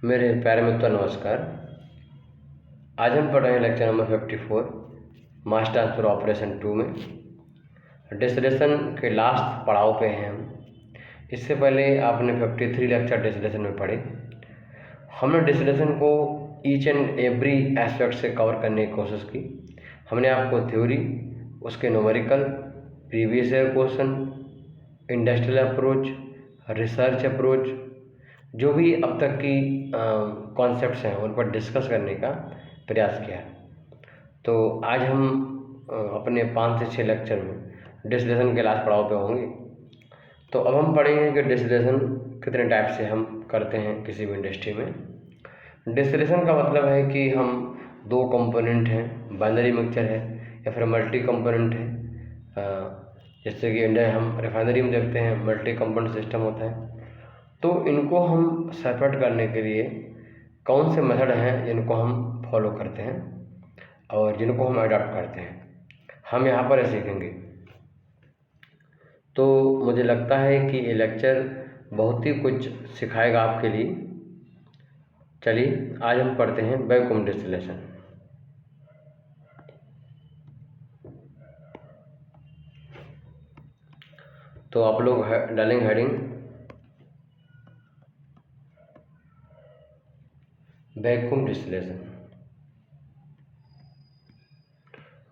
मेरे प्यारे मित्रों नमस्कार। आज हम पढ़ रहे हैं लेक्चर नंबर 54 मास ट्रांसफ़र ऑपरेशन 2 में डिस्टिलेशन के लास्ट पड़ाव पे हैं हम। इससे पहले आपने 53 लेक्चर डिस्टिलेशन में पढ़े। हमने डिस्टिलेशन को ईच एंड एवरी एस्पेक्ट से कवर करने की कोशिश की। हमने आपको थ्योरी, उसके numerical, previous year question, industrial approach, research approach, जो भी अब तक की कॉन्सेप्ट्स हैं उन पर डिस्कस करने का प्रयास किया। तो आज हम अपने 5 से 6 लेक्चर में डिस्टिलेशन के लास्ट पड़ाव पे होंगे। तो अब हम पढ़ेंगे कि डिस्टिलेशन कितने टाइप से हम करते हैं किसी भी इंडस्ट्री में। डिस्टिलेशन का मतलब है कि हम 2 कंपोनेंट हैं, बाइनरी मिक्सचर है या फिर मल्टी कंपोनेंट है। जैसे कि इंडिया हम रिफाइनरी में देखते हैं मल्टी कंपोनेंट सिस्टम होता है। तो इनको हम सेपरेट करने के लिए कौन से मेथड हैं जिनको हम फॉलो करते हैं और जिनको हम अडॉप्ट करते हैं, हम यहाँ पर सीखेंगे। तो मुझे लगता है कि ये लेक्चर बहुत ही कुछ सिखाएगा आपके लिए। चलिए आज हम पढ़ते हैं वैक्यूम डिस्टिलेशन। तो आप लोग डालेंगे हेडिंग वैक्यूम डिस्टिलेशन।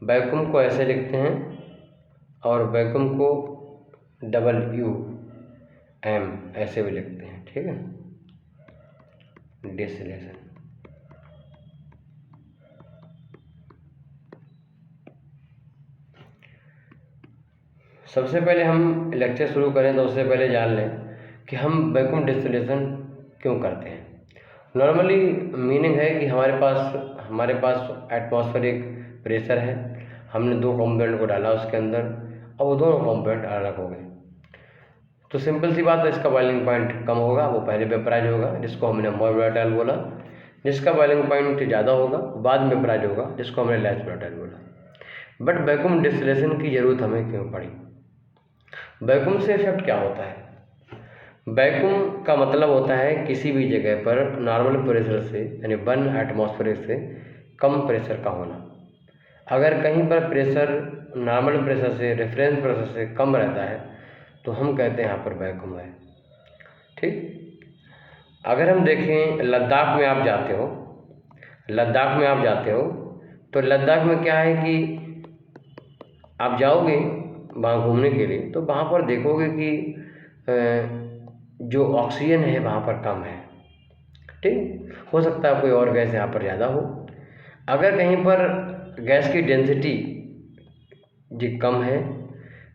वैक्यूम को ऐसे लिखते हैं और वैक्यूम को WM ऐसे भी लिखते हैं, ठीक है। डिस्टिलेशन सबसे पहले हम लेक्चर शुरू करें तो उससे पहले जान लें कि हम वैक्यूम डिस्टिलेशन क्यों करते हैं। नॉर्मली मीनिंग है कि हमारे पास एटमॉस्फेरिक प्रेशर है, हमने 2 कंपोनेंट को डाला उसके अंदर और वो दोनों कंपोनेंट अलग हो गए। तो सिंपल सी बात है, इसका बॉइलिंग पॉइंट कम होगा, वो पहले वेपराइज होगा जिसको हमने मोर वोलेटाइल बोला। जिसका बॉइलिंग पॉइंट ज़्यादा होगा बाद में वेपराइज होगा जिसको हमने लेस वोलेटाइल बोला। बट वैक्यूम डिस्टिलेशन की ज़रूरत हमें क्यों पड़ी? वैक्यूम से इफेक्ट क्या होता है? वैक्यूम का मतलब होता है किसी भी जगह पर नॉर्मल प्रेशर से यानी 1 एटमॉस्फेयर से कम प्रेशर का होना। अगर कहीं पर प्रेशर नॉर्मल प्रेशर से, रेफरेंस प्रेशर से कम रहता है तो हम कहते हैं यहाँ पर वैक्यूम है, ठीक। अगर हम देखें लद्दाख में आप जाते हो तो लद्दाख में क्या है कि आप जाओगे वहाँ घूमने के लिए तो वहाँ पर देखोगे कि जो ऑक्सीजन है वहाँ पर कम है, ठीक। हो सकता है कोई और गैस यहाँ पर ज़्यादा हो। अगर कहीं पर गैस की डेंसिटी जी कम है,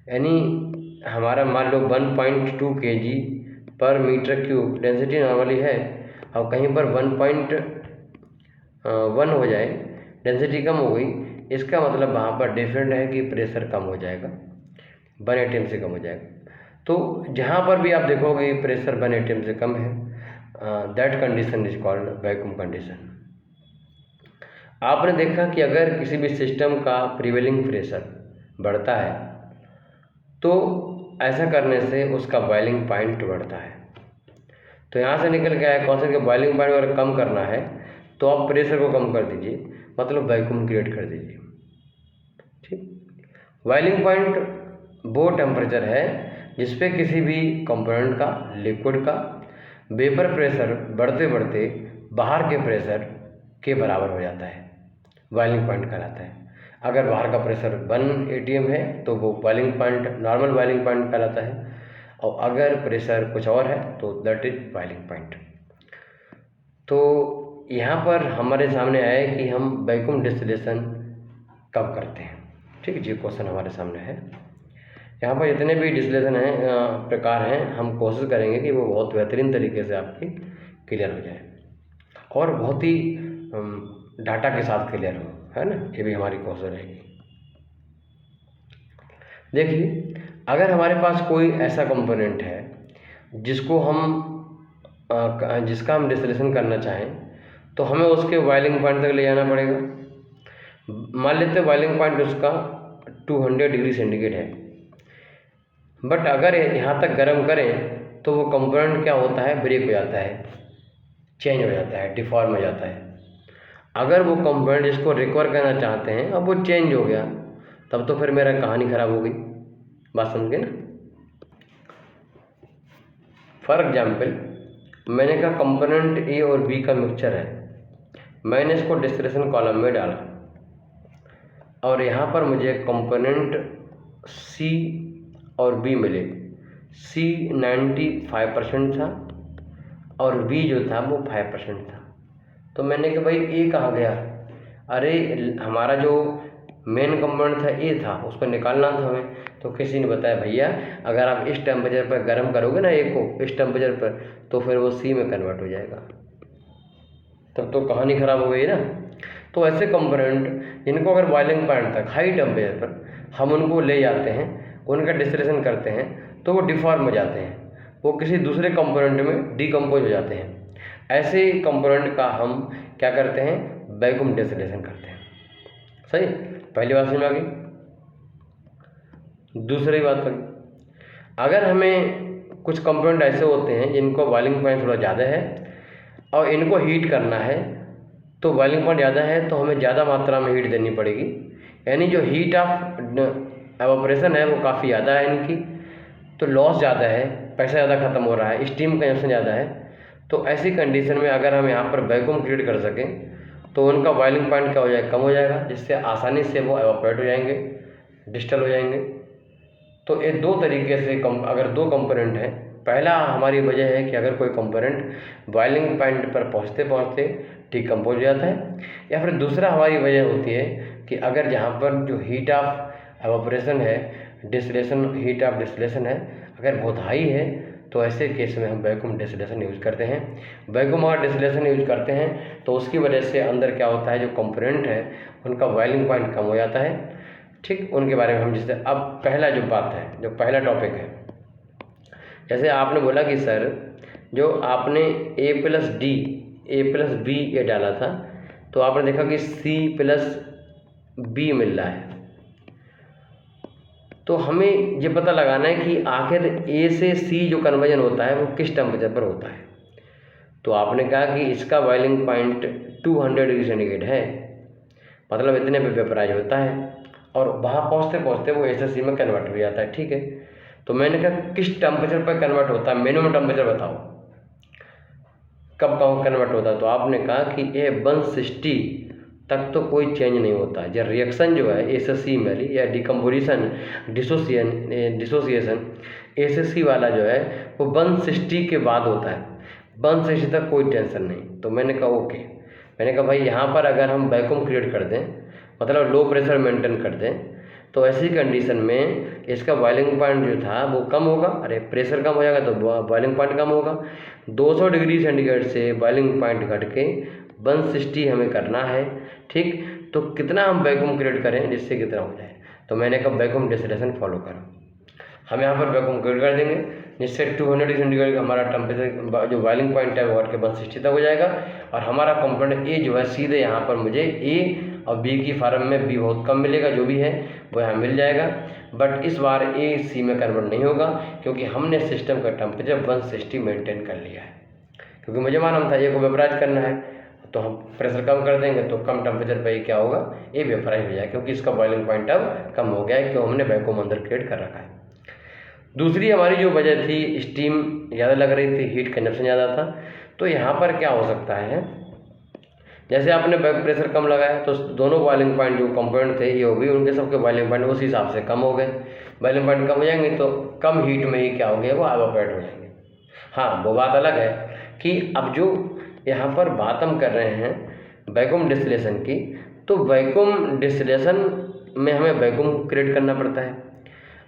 यानी हमारा मान लो 1.2 kg पर मीटर क्यूब डेंसिटी नॉर्मली है और कहीं पर 1.1 हो जाए, डेंसिटी कम हो गई, इसका मतलब वहाँ पर डिफरेंट है कि प्रेशर कम हो जाएगा, 1 atm से कम हो जाएगा। तो जहाँ पर भी आप देखोगे प्रेशर 1 atm से कम है, that condition is called vacuum condition. आपने देखा कि अगर किसी भी सिस्टम का प्रिवेलिंग प्रेशर बढ़ता है तो ऐसा करने से उसका बॉइलिंग पॉइंट बढ़ता है। तो यहाँ से निकल गया है कॉन्सेप्ट कि बॉइलिंग पॉइंट अगर कम करना है तो आप प्रेशर को कम कर दीजिए, मतलब वैक्यूम क्रिएट कर दीजिए, ठीक। बॉइलिंग पॉइंट वो टेम्परेचर है जिसपे किसी भी कंपोनेंट का, लिक्विड का वेपर प्रेशर बढ़ते बढ़ते बाहर के प्रेशर के बराबर हो जाता है, बॉइलिंग पॉइंट कहलाता है। अगर बाहर का प्रेशर 1 atm है तो वो boiling point, normal boiling point कहलाता है, और अगर प्रेशर कुछ और है तो दैट इज बॉइलिंग पॉइंट। तो यहाँ पर हमारे सामने आया कि हम वैक्यूम डिस्टिलेशन कब करते हैं, ठीक। जी क्वेश्चन हमारे सामने है। यहाँ पर जितने भी डिस्टिलेशन हैं प्रकार हैं, हम कोशिश करेंगे कि वो बहुत बेहतरीन तरीके से आपकी क्लियर हो जाए और बहुत ही डाटा के साथ क्लियर हो, है ना। ये भी हमारी कोशिश रहेगी। देखिए, अगर हमारे पास कोई ऐसा कंपोनेंट है जिसका हम डिस्टिलेशन करना चाहें तो हमें उसके बॉइलिंग पॉइंट तक ले जाना पड़ेगा। मान लेते हैं बॉइलिंग पॉइंट उसका 200 डिग्री सेंटीग्रेड है, बट अगर यहाँ तक गर्म करें तो वो कंपोनेंट क्या होता है, ब्रेक हो जाता है, चेंज हो जाता है, डिफॉर्म हो जाता है। अगर वो कंपोनेंट जिसको रिकवर करना चाहते हैं अब वो चेंज हो गया, तब तो फिर मेरा कहानी ख़राब हो गई। बात समझ गए ना। फॉर एग्जाम्पल मैंने कहा कंपोनेंट ए और बी का मिक्सचर है, मैंने इसको डिस्टिलेशन कॉलम में डाला और यहाँ पर मुझे कंपोनेंट सी और बी मिले। सी 95% था और बी जो था वो 5% था। तो मैंने कहा भाई ए कहाँ गया? अरे हमारा जो मेन कंपोनेंट था ए था, उसको निकालना था हमें। तो किसी ने बताया भैया अगर आप इस टेम्परेचर पर गर्म करोगे ना ए को, इस टेम्परेचर पर, तो फिर वो सी में कन्वर्ट हो जाएगा। तब तो कहानी ख़राब हो गई ना। तो ऐसे कंपोनेंट जिनको अगर बॉइलिंग पॉइंट तक हाई टेम्परेचर पर हम उनको ले जाते हैं, उनका डिस्टिलेशन करते हैं, तो वो डिफॉर्म हो जाते हैं, वो किसी दूसरे कंपोनेंट में डिकम्पोज हो जाते हैं। ऐसे कंपोनेंट का हम क्या करते हैं? वैक्यूम डिस्टिलेशन करते हैं। सही, पहली बात समझ आ गई। दूसरी बात करें, अगर हमें कुछ कंपोनेंट ऐसे होते हैं जिनको बॉइलिंग पॉइंट थोड़ा ज़्यादा है और इनको हीट करना है, तो बॉइलिंग पॉइंट ज़्यादा है तो हमें ज़्यादा मात्रा में हीट देनी पड़ेगी, यानी जो हीट ऑफ एवापोरेशन है वो काफ़ी ज़्यादा है इनकी, तो लॉस ज़्यादा है, पैसा ज़्यादा खत्म हो रहा है, स्टीम कंजप्शन ज़्यादा है। तो ऐसी कंडीशन में अगर हम यहाँ पर वैक्यूम क्रिएट कर सकें तो उनका बॉइलिंग पॉइंट क्या हो जाएगा? कम हो जाएगा, जिससे आसानी से वो एवापोरेट हो जाएंगे, डिस्टल हो जाएंगे। तो ये दो तरीके से अगर दो कंपोनेंट हैं, पहला हमारी वजह है कि अगर कोई कंपोनेंट बॉइलिंग पॉइंट पर पहुँचते पहुँचते डिकम्पोज हो जाता है, या फिर दूसरा हमारी वजह होती है कि अगर जहाँ पर जो हीट ऑफ एवापोरेशन है, डिस्टिलेशन, हीट ऑफ डिस्टिलेशन है, अगर बहुत हाई है, तो ऐसे केस में हम वैक्यूम डिस्टिलेशन यूज़ करते हैं। वैक्यूम और डिस्टिलेशन यूज़ करते हैं तो उसकी वजह से अंदर क्या होता है, जो कंपोनेंट है उनका बॉइलिंग पॉइंट कम हो जाता है। ठीक, उनके बारे में हम जैसे अब पहला जो बात है, जो पहला टॉपिक है, जैसे आपने बोला कि सर जो आपने ए प्लस बी ये डाला था, तो आपने देखा कि सी प्लस बी मिल रहा है। तो हमें ये पता लगाना है कि आखिर ए से सी जो कन्वर्जन होता है वो किस टेम्परेचर पर होता है। तो आपने कहा कि इसका बॉइलिंग पॉइंट 200 डिग्री सेंटीग्रेड है, मतलब इतने पे वेपराइज होता है और वहाँ पहुँचते पहुँचते वो ए से सी में कन्वर्ट हो जाता है। ठीक है, तो मैंने कहा किस टेम्परेचर पर कन्वर्ट होता है, मिनिमम टेम्परेचर बताओ कब कहाँ कन्वर्ट होता है। तो आपने कहा कि ये 160 तक तो कोई चेंज नहीं होता है। जब रिएक्शन जो है ए से सी वाली या डिकम्पोजिशन डिसोसिएशन ए से सी वाला जो है वो 160 के बाद होता है, 160 तक कोई टेंशन नहीं। तो मैंने कहा ओके, मैंने कहा भाई यहाँ पर अगर हम वैक्यूम क्रिएट कर दें, मतलब लो प्रेशर मेंटेन कर दें, तो ऐसी कंडीशन में इसका बॉइलिंग पॉइंट जो था वो कम होगा। अरे प्रेशर कम हो जाएगा तो बॉइलिंग पॉइंट कम होगा। 200 डिग्री सेंटीग्रेड से बॉइलिंग पॉइंट घट के 160 हमें करना है। ठीक, तो कितना हम वैक्यूम क्रिएट करें जिससे कितना हो जाए। तो मैंने कहा वैक्यूम डिस्टिलेशन फॉलो करो, हम यहाँ पर वैक्यूम क्रिएट कर देंगे जिससे 200 डिग्री सेंटीग्रेड का हमारा टेम्परेचर जो बॉइलिंग पॉइंट है वो घट के 160 तक हो जाएगा और हमारा कंपोनेंट ए जो है सीधे यहाँ पर मुझे ए और बी की फार्म में बी बहुत कम मिलेगा, जो भी है वो यहाँ मिल जाएगा। बट इस बार ए सी में कन्वर्ट नहीं होगा क्योंकि हमने सिस्टम का टेम्परेचर 160 मेंटेन कर लिया है। क्योंकि मुझे मालूम था ए को वेपराइज करना है, तो हम प्रेशर कम कर देंगे तो कम टेम्परेचर पर क्या होगा, ए वेपराइज हो जाएगा, क्योंकि इसका बॉइलिंग पॉइंट अब कम हो गया है क्यों हमने वैक्यूम अंदर क्रिएट कर रखा है। दूसरी हमारी जो वजह थी, स्टीम ज़्यादा लग रही थी, हीट कंजप्शन ज़्यादा था। तो यहाँ पर क्या हो सकता है, जैसे आपने बैक प्रेशर कम लगाया तो दोनों बॉइलिंग पॉइंट जो कंपोनेंट थे ये हो गई, उनके सबके बॉइलिंग पॉइंट उस हिसाब से कम हो गए। बॉइलिंग पॉइंट कम हो जाएंगे तो कम हीट में ही क्या हो गया, वो एवापोरेट हो जाएंगे। हाँ, वो बात अलग है कि अब जो यहाँ पर बात हम कर रहे हैं वैक्यूम डिस्टिलेशन की, तो वैक्यूम डिस्टिलेशन में हमें वैक्यूम क्रिएट करना पड़ता है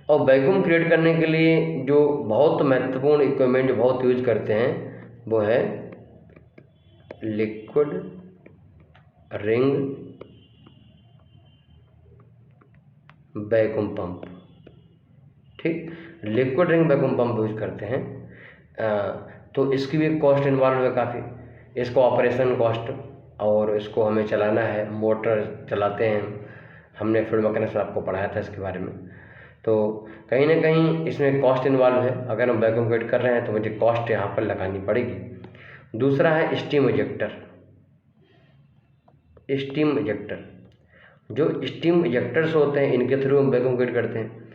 और वैक्यूम क्रिएट करने के लिए जो बहुत महत्वपूर्ण इक्विपमेंट जो बहुत यूज करते हैं वो है लिक्विड रिंग वैक्यूम पंप। ठीक, liquid ring vacuum pump use करते हैं। तो इसकी भी कॉस्ट इन्वॉल्व है काफ़ी, इसको ऑपरेशन कॉस्ट और इसको हमें चलाना है, मोटर चलाते हैं, हमने फ्लूइड मैकेनिक्स में आपको पढ़ाया था इसके बारे में। तो कहीं ना कहीं इसमें कॉस्ट इन्वॉल्व है। अगर हम वैक्यूम क्रिएट कर रहे हैं तो मुझे कॉस्ट यहाँ पर लगानी पड़ेगी। दूसरा है स्टीम इजेक्टर। स्टीम इजेक्टर, जो स्टीम इजेक्टर्स होते हैं इनके थ्रू हम वैक्यूम क्रिएट करते हैं।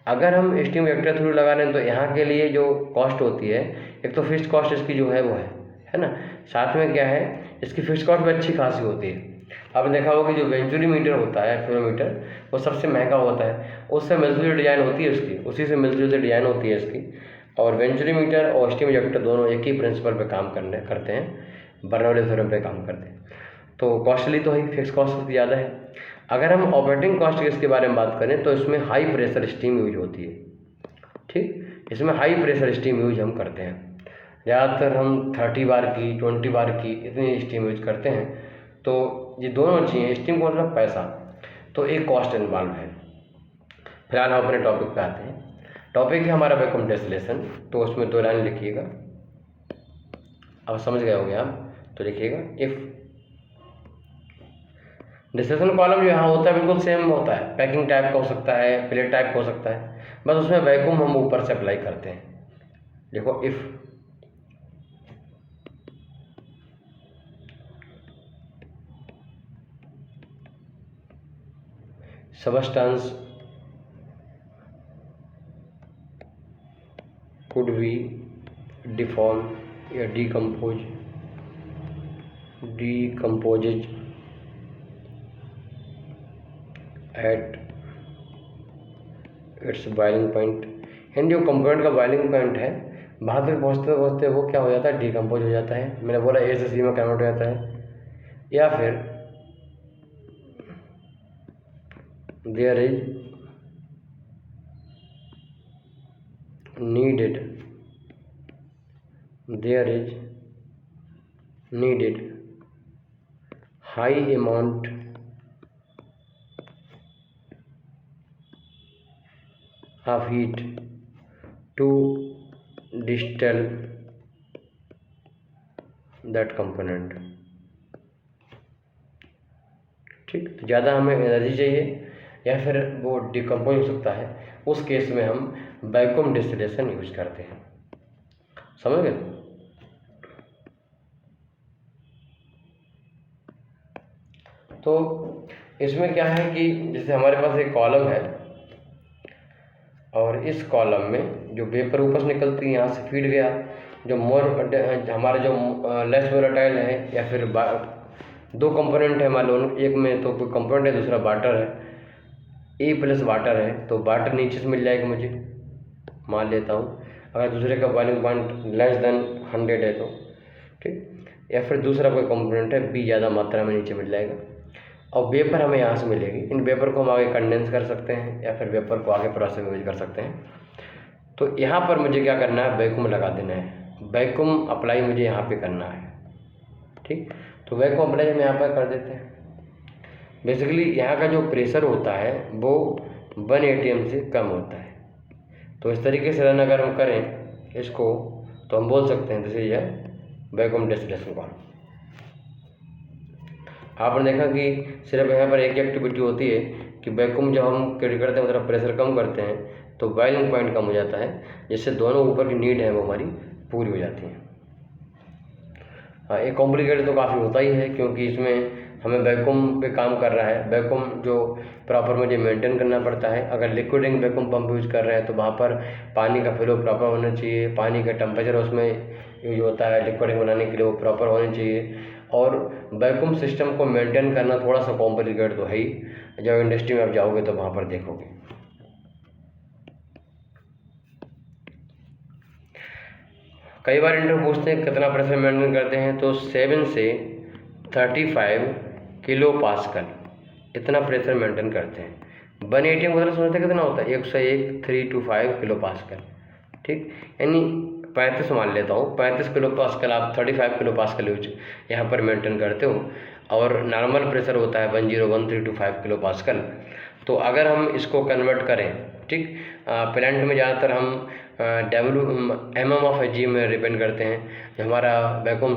अगर हम स्टीम इजेक्टर थ्रू लगा रहे हैं तो यहाँ के लिए जो कॉस्ट होती है, एक तो फिक्स कॉस्ट इसकी जो है वो है ना, साथ में क्या है इसकी फिक्स कॉस्ट भी अच्छी खासी होती है। आपने देखा होगा कि जो वेंचुरी मीटर होता है, एक्सेलेरोमीटर, वो सबसे महंगा होता है, उससे मिलती जुलती डिज़ाइन होती है उसकी, उसी से मिलती जुलती डिज़ाइन होती है इसकी। और वेंचुरी मीटर और स्टीम इजेक्टर दोनों एक ही प्रिंसिपल पे काम करते हैं, बर्नौली थ्योरम पे काम करते हैं। तो कॉस्टली तो है, फिक्स कॉस्ट ज़्यादा है। अगर हम ऑपरेटिंग कॉस्ट इसके बारे में बात करें तो इसमें हाई प्रेशर स्टीम यूज होती है। ठीक, इसमें हाई प्रेशर स्टीम यूज हम करते हैं, ज़्यादातर हम 30 बार की 20 बार की इतनी स्टीम यूज करते हैं। तो ये दोनों चीज़ें, स्टीम का मतलब पैसा, तो एक कॉस्ट इन्वॉल्व है। फिलहाल हम अपने टॉपिक पे आते हैं। टॉपिक है हमारा वैक्यूम डिस्टिलेशन, तो उसमें 2 लाइन लिखिएगा। अब समझ गए होंगे आप, तो लिखिएगा इफ़ डिस्टिलेशन कॉलम जो यहाँ होता है बिल्कुल सेम होता है, पैकिंग टाइप का हो सकता है, प्लेट टाइप का हो सकता है, बस उसमें वैक्यूम हम ऊपर से अप्लाई करते हैं। देखो if substance could be deform या decomposed at its boiling point, यानी जो कंपोनेंट का बॉइलिंग पॉइंट है वहाँ तक पहुँचते पहुँचते वो क्या हो जाता है, डिकम्पोज हो जाता है। मैंने बोला ए से सी में कन्वर्ट हो जाता है। या फिर there is needed high amount of heat to distill that component। ठीक, तो ज़्यादा हमें एनर्जी चाहिए या फिर वो डिकम्पोज हो सकता है, उस केस में हम वैक्यूम डिस्टिलेशन यूज करते हैं। समझ गए? तो इसमें क्या है कि जैसे हमारे पास एक कॉलम है और इस कॉलम में जो वेपर ऊपर से निकलती है यहाँ से फीड गया, जो हमारे जो लेस वोलेटाइल है या फिर 2 कंपोनेंट है मान लो, एक में तो कोई कंपोनेंट है, दूसरा वाटर है, ए प्लस वाटर है, तो वाटर नीचे से मिल जाएगा मुझे, मान लेता हूँ। अगर दूसरे का बॉइलिंग पॉइंट लेस देन 100 है तो ठीक, या फिर दूसरा कोई कंपोनेंट है बी ज़्यादा मात्रा में नीचे मिल जाएगा, और वेपर हमें यहाँ से मिलेगी। इन वेपर को हम आगे कंडेंस कर सकते हैं या फिर वेपर को आगे प्रोसेस में यूज कर सकते हैं। तो यहाँ पर मुझे क्या करना है, वैक्यूम लगा देना है, वैक्यूम अप्लाई मुझे यहाँ पे करना है। ठीक, तो वैक्यूम अप्लाई हम यहाँ पर कर देते हैं। बेसिकली यहाँ का जो प्रेशर होता है वो 1 atm से कम होता है। तो इस तरीके से रन अगर हम करें इसको तो हम बोल सकते हैं this is a vacuum distillation column. आपने देखा कि सिर्फ यहाँ पर एक एक्टिविटी होती है कि वैक्यूम जब हम क्रिएट करते हैं मतलब प्रेशर कम करते हैं तो बॉइलिंग पॉइंट कम हो जाता है, जिससे दोनों ऊपर की नीड है वो हमारी पूरी हो जाती है। हाँ, एक कॉम्प्लिकेटेड तो काफ़ी होता ही है क्योंकि इसमें हमें वैक्यूम पे काम कर रहा है, वैक्यूम जो प्रॉपर मुझे मेंटेन करना पड़ता है। अगर लिक्विडिंग वैक्यूम पंप यूज़ कर रहे हैं तो वहाँ पर पानी का फ्लो प्रॉपर होना चाहिए, पानी का टेम्परेचर उसमें यूज होता है लिक्विडिंग बनाने के लिए, वो प्रॉपर होनी चाहिए। और वैक्यूम सिस्टम को मेंटेन करना थोड़ा सा कॉम्प्लिकेटेड तो है ही, जब इंडस्ट्री में आप जाओगे तो वहाँ पर देखोगे। कई बार इंटरव्यू पूछते हैं कितना प्रेशर मेंटेन करते हैं, तो 7 से 35 किलो पास्कल इतना प्रेशर मेंटेन करते हैं। 1 atm मतलब समझते हैं कितना होता है, 101,325 किलो पास्कल। ठीक, यानी 35 मान लेता हूँ, 35 किलो पास्कल आप 35 किलो पास्कल यूज यहाँ पर मेंटेन करते हो, और नॉर्मल प्रेशर होता है 101,325 किलो पास्कल। तो अगर हम इसको कन्वर्ट करें, ठीक, प्लांट में ज़्यादातर हम mm/g में रिपेंड करते हैं। जो हमारा वैक्यूम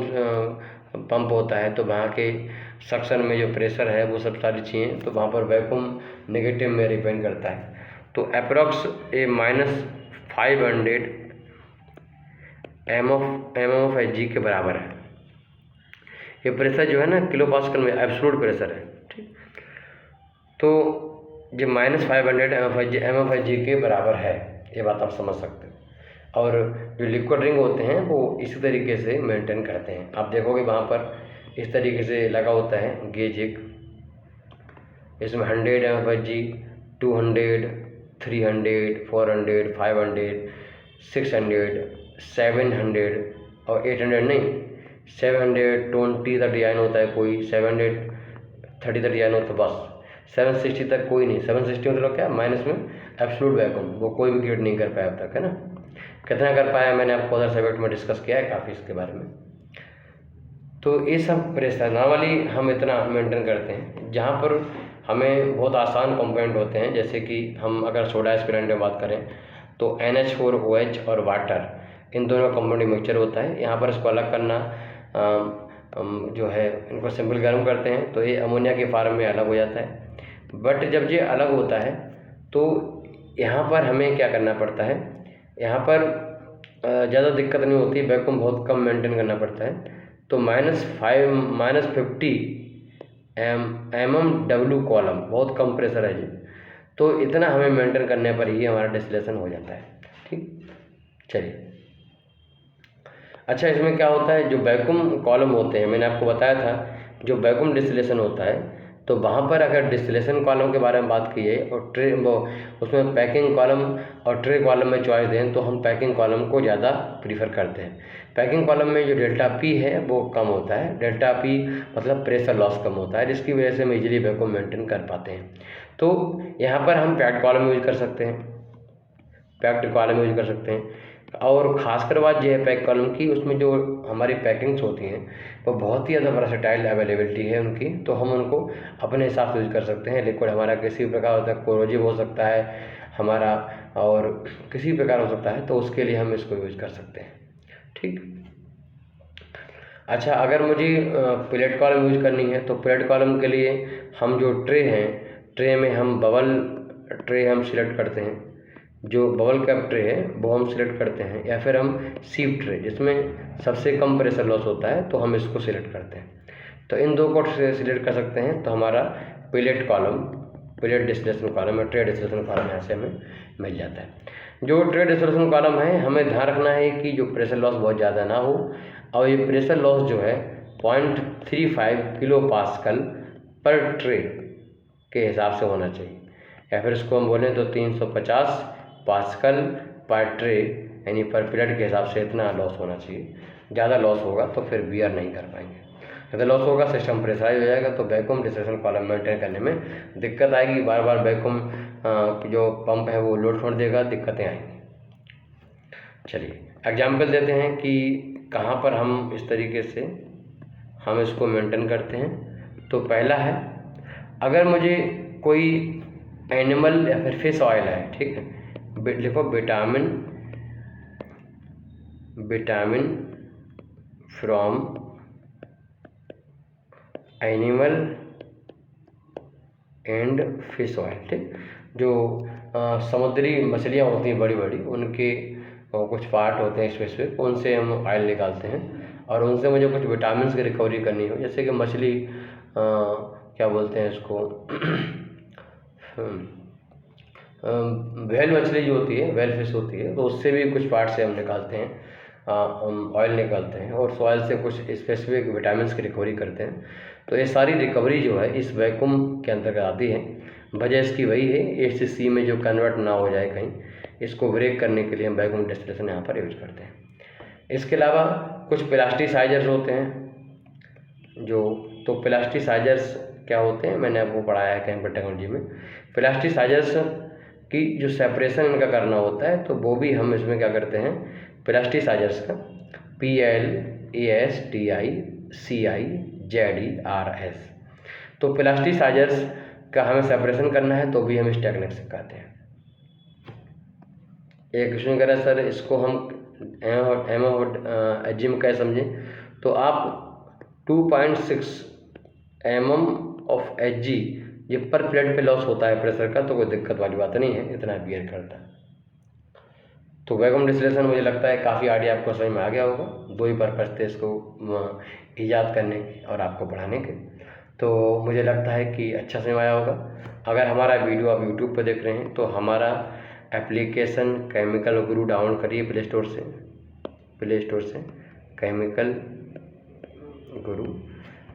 पंप होता है तो वहाँ के सक्शन में जो प्रेशर है वो सब सारी चीज़ें, तो वहाँ पर वैक्यूम नेगेटिव में रिपेंड करता है। तो अप्रॉक्स ए -500 mm/g के बराबर है। ये प्रेशर जो है ना किलो पास्कल में एब्सोल्यूट प्रेशर है, ठीक। तो ये -500 MFG के बराबर है, ये बात आप समझ सकते हो। और जो लिक्विड रिंग होते हैं वो इसी तरीके से मेंटेन करते हैं। आप देखोगे वहाँ पर इस तरीके से लगा होता है गेज एक, इसमें 100 MFG, 200, 300, 400, 500, 600, 700 और 800 नहीं, 720 तक डिजाइन होता है कोई, 730 तक डिजाइन होता है, बस 760 तक कोई नहीं। 760 मतलब क्या, माइनस में एब्सोल्यूट वैक्यूम, वो कोई भी क्रिएट नहीं कर पाया अब तक, है ना। कितना कर पाया मैंने आपको अदर सब्जेक्ट में डिस्कस किया है काफ़ी इसके बारे में। तो ये सब प्रेशर नॉर्मली हम इतना मेंटेन करते हैं। जहाँ पर हमें बहुत आसान कंपोनेंट होते हैं, जैसे कि हम अगर सोडा एस्पिरेंट में बात करें तो NH4OH और वाटर, इन दोनों का कंपाउंड मिक्सचर होता है। यहाँ पर इसको अलग करना जो है, इनको सिंपल गर्म करते हैं तो ये अमोनिया के फॉर्म में अलग हो जाता है। बट जब ये अलग होता है तो यहाँ पर हमें क्या करना पड़ता है, यहाँ पर ज़्यादा दिक्कत नहीं होती, वैक्यूम बहुत कम मेंटेन करना पड़ता है। तो -50 mmW कॉलम, बहुत कम प्रेशर है जी। तो इतना हमें मेंटेन करने पर ही हमारा डिस्टिलेशन हो जाता है, ठीक। चलिए, अच्छा इसमें क्या होता है, जो वैक्यूम कॉलम होते हैं, मैंने आपको बताया था जो वैक्यूम डिस्टिलेशन होता है, तो वहाँ पर अगर डिस्टिलेशन कॉलम के बारे में बात की है और ट्रे वो उसमें पैकिंग कॉलम और ट्रे कॉलम में चॉइस दें तो हम पैकिंग कॉलम को ज़्यादा प्रीफर करते हैं। पैकिंग कॉलम में जो डेल्टा P है वो कम होता है, डेल्टा P मतलब प्रेशर लॉस कम होता है, जिसकी वजह से हम इजीली वैक्यूम मेंटेन कर पाते हैं। तो यहाँ पर हम पैक्ड कॉलम यूज कर सकते हैं, पैक्ड कॉलम यूज कर सकते हैं। और ख़ासकर बात यह है पैक कॉलम की, उसमें जो हमारी पैकिंग्स होती हैं वो बहुत ही ज़्यादा वर्सेटाइल अवेलेबिलिटी है उनकी, तो हम उनको अपने हिसाब से यूज कर सकते हैं। लिक्विड हमारा किसी प्रकार होता है, कोरोजिव हो सकता है हमारा, और किसी प्रकार हो सकता है, तो उसके लिए हम इसको यूज कर सकते हैं, ठीक। अच्छा, अगर मुझे प्लेट कॉलम यूज करनी है तो प्लेट कॉलम के लिए हम जो ट्रे हैं, ट्रे में हम बबल ट्रे हम सिलेक्ट करते हैं, जो बबल कैप ट्रे है वो हम सिलेक्ट करते हैं, या फिर हम सीप ट्रे जिसमें सबसे कम प्रेशर लॉस होता है तो हम इसको सिलेक्ट करते हैं। तो इन दो को सिलेक्ट कर सकते हैं तो हमारा plate column, plate distillation column या ट्रे डिस्टिलेशन कॉलम यहाँ से हमें मिल जाता है। जो ट्रे डिस्टिलेशन कॉलम है, हमें ध्यान रखना है कि जो प्रेशर लॉस बहुत ज़्यादा ना हो, और ये प्रेशर लॉस जो है 0.35 किलो पास्कल पर ट्रे के हिसाब से होना चाहिए, या फिर इसको हम बोलें तो 350 पास्कल पर ट्रे, यानी पर प्लेट के हिसाब से इतना लॉस होना चाहिए। ज़्यादा लॉस होगा तो फिर बियर नहीं कर पाएंगे, ज़्यादा लॉस होगा सिस्टम प्रेशराइज हो जाएगा, तो वैक्यूम डिस्टिलेशन कॉलम मेंटेन करने में दिक्कत आएगी। बार बार वैक्यूम जो पंप है वो लोड छोड़ देगा, दिक्कतें आएंगी। चलिए एग्जाम्पल देते हैं कि कहाँ पर हम इस तरीके से हम इसको मेंटेन करते हैं। तो पहला है, अगर मुझे कोई एनिमल या फिर फिश ऑयल है, ठीक है, लिखो vitamin from animal and fish oil, ठीक। जो समुद्री मछलियाँ होती हैं बड़ी बड़ी, उनके कुछ पार्ट होते हैं स्पेसिफिक, उनसे हम ऑयल निकालते हैं, और उनसे मुझे कुछ विटामिन की रिकवरी करनी हो, जैसे कि मछली क्या बोलते हैं इसको व्हेल मछली जो होती है, व्हेल फिश होती है, तो उससे भी कुछ पार्ट से हम निकालते हैं, हम ऑयल निकालते हैं, और ऑयल से कुछ स्पेसिफिक विटामिन की रिकवरी करते हैं। तो ये सारी रिकवरी जो है इस वैक्यूम के अंतर्गत आती है। वजह इसकी वही है, ए से सी में जो कन्वर्ट ना हो जाए कहीं, इसको ब्रेक करने के लिए हम वैक्यूम डिस्टिलेशन यहाँ पर यूज करते हैं। इसके अलावा कुछ प्लास्टिसाइजर्स होते हैं जो, तो प्लास्टिसाइजर्स क्या होते हैं, मैंने आपको पढ़ाया है केमिकल टेक्नोलॉजी में। प्लास्टिसाइजर्स की जो सेपरेशन इनका करना होता है, तो वो भी हम इसमें क्या करते हैं, प्लास्टिसाइजर्स का PLASTICIZERS, तो प्लास्टिसाइजर्स का हमें सेपरेशन करना है तो भी हम इस टेक्निक से करते हैं। एक क्वेश्चन कह रहा है सर इसको हम एम कैसे समझें, तो आप 2.6 mm ऑफ Hg ये पर प्लेट पे लॉस होता है प्रेशर का, तो कोई दिक्कत वाली बात नहीं है, इतना बियर करता है। तो वैक्यूम डिस्टिलेशन मुझे लगता है काफ़ी आइडिया आपको समझ में आ गया होगा। 2 ही पर्पज़ थे इसको ईजाद करने के और आपको पढ़ाने के। तो मुझे लगता है कि अच्छा समझ में आया होगा। अगर हमारा वीडियो आप यूट्यूब पर देख रहे हैं तो हमारा एप्लीकेशन केमिकल गुरु डाउनलोड करिए प्ले स्टोर से केमिकल गुरु।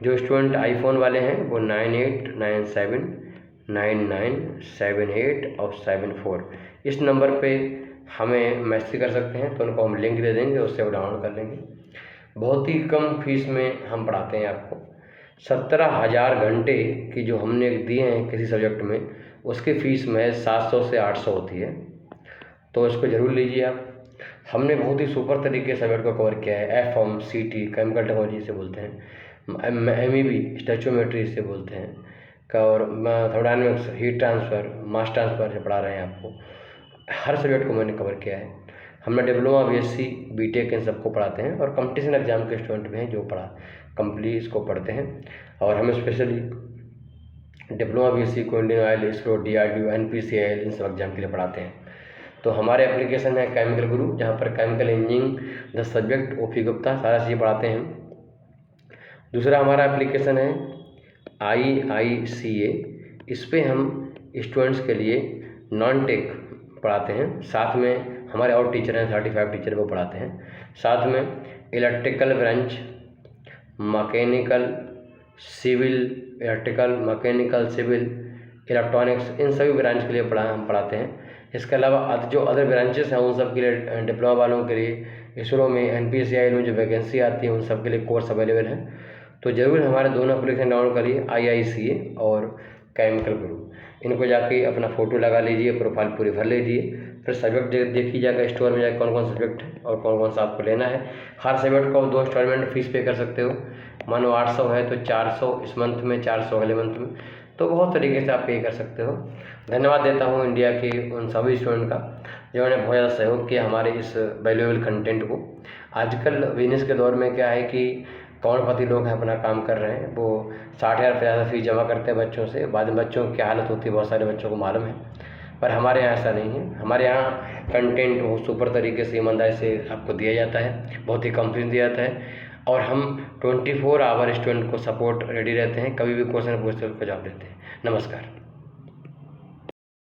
जो स्टूडेंट आईफोन वाले हैं वो 98979978 और 74 इस नंबर पे हमें मैसेज कर सकते हैं, तो उनको हम लिंक दे देंगे, उससे वो डाउनलोड कर लेंगे। बहुत ही कम फीस में हम पढ़ाते हैं आपको। 17,000 घंटे की जो हमने दिए हैं किसी सब्जेक्ट में, उसकी फ़ीस में 700 से 800 होती है, तो इसको ज़रूर लीजिए आप। हमने बहुत ही सुपर तरीके से सब्जेक्ट को कवर किया है। एफएम, सीटी केमिकल टेक्नोलॉजी से बोलते हैं, एमईबी स्टैचोमेट्री से बोलते हैं, और थर्मोडायनामिक्स, हीट ट्रांसफ़र, मास ट्रांसफ़र से पढ़ा रहे हैं आपको। हर सब्जेक्ट को मैंने कवर किया है। हमने डिप्लोमा, बीएससी, बीटेक इन सबको पढ़ाते हैं, और कंपटीशन एग्जाम के स्टूडेंट भी हैं जो कंप्लीट इसको पढ़ते हैं। और हम स्पेशली डिप्लोमा, बीएससी को Indian Oil, ISRO, DRDO, NPCIL इन सब एग्जाम के लिए पढ़ाते हैं। तो हमारे एप्लीकेशन है केमिकल गुरु, जहाँ पर chemical engineering the subject OP Gupta सारा चीज़ पढ़ाते हैं। दूसरा हमारा एप्लीकेशन है IICA, इस पर हम स्टूडेंट्स के लिए नॉन टेक पढ़ाते हैं। साथ में हमारे और टीचर हैं, 35 टीचर वो पढ़ाते हैं। साथ में electrical branch, mechanical, civil, electrical, mechanical, civil, electronics, इन सभी ब्रांच के लिए हम पढ़ाते हैं। इसके अलावा जो अदर ब्रांचेस हैं उन सब के लिए, डिप्लोमा वालों के लिए इसरो में, एनपीसीआईएल में जो वैकेंसी आती है उन सब के लिए कोर्स अवेलेबल है। तो ज़रूर हमारे दोनों एप्लीकेशन डाउनलोड करिए, IICA और केमिकल गुरु। इनको जाके अपना फ़ोटो लगा लीजिए, प्रोफाइल पूरी भर लीजिए, फिर सब्जेक्ट देखिए जाकर स्टोर में जाकर कौन कौन सब्जेक्ट है और कौन कौन सा आपको लेना है। हर सब्जेक्ट को आप 2 इंस्टॉलमेंट फीस पे कर सकते हो। मानो 800 है तो 400 इस मंथ में, 400 अगले मंथ में, तो बहुत तरीके से आप पे कर सकते हो। धन्यवाद देता हूँ इंडिया के उन सभी स्टूडेंट का जिन्होंने बहुत ज़्यादा सहयोग किया हमारे इस वैल्यूएबल कंटेंट को। आजकल बिजनेस के दौर में क्या है कि करोड़पति लोग हैं, अपना काम कर रहे हैं, वो 60,000 50,000 फीस जमा करते हैं बच्चों से, बाद में बच्चों की क्या हालत होती है बहुत सारे बच्चों को मालूम है। पर हमारे यहाँ ऐसा नहीं है। हमारे यहाँ कंटेंट बहुत सुपर तरीके से, ईमानदारी से आपको दिया जाता है, बहुत ही कम फीस दिया जाता है, और हम 24 आवर स्टूडेंट को सपोर्ट रेडी रहते हैं। कभी भी क्वेश्चन पूछते हैं उसको जवाब देते हैं। नमस्कार।